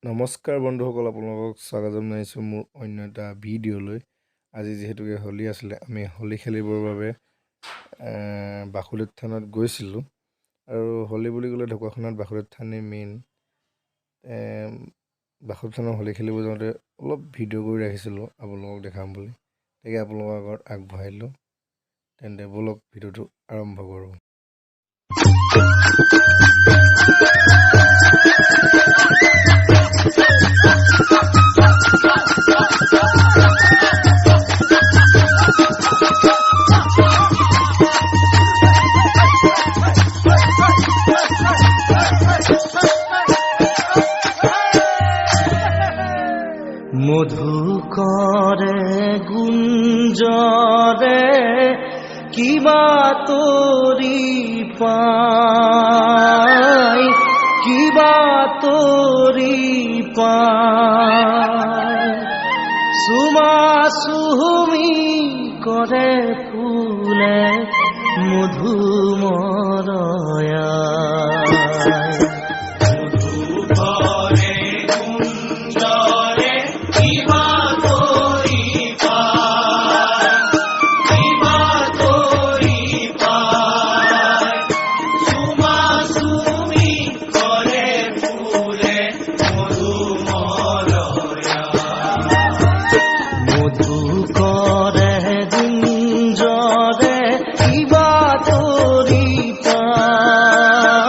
নমস্কাৰ বন্ধুসকল, আপোনালোকক স্বাগতম জনাইছোঁ মোৰ অন্য এটা ভিডিঅ'লৈ। আজি যিহেতুকে হোলী আছিলে, আমি হোলী খেলিবৰ বাবে বাসুদেৱ থানত গৈছিলোঁ। আৰু হোলী বুলি ক'লে ঢকুৱাখানাত বাসুদেৱ থানেই মেইন। বাসুদেৱ থানত হোলী খেলিব যাওঁতে অলপ ভিডিঅ' কৰি ৰাখিছিলোঁ আপোনালোকক দেখাম বুলি, তাকে আপোনালোকৰ আগত আগবঢ়াইলোঁ। তেন্তে ব'লক ভিডিঅ'টো আৰম্ভ কৰোঁ। মধুকৰে গুঞ্জৰে কিবা তোৰি পাই, কিবা তোৰি পাই, চুমা চুমি কৰে ফুলে মধুমৰয়া। মধুকৰে গুঞ্জৰে কিবা তোৰি পাই,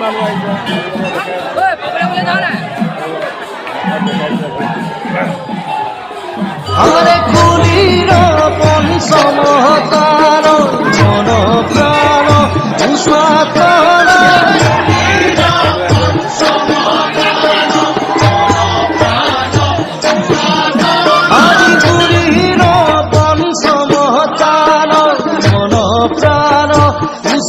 মানুহ আহিছে আৰে কুলিৰ পঞ্চম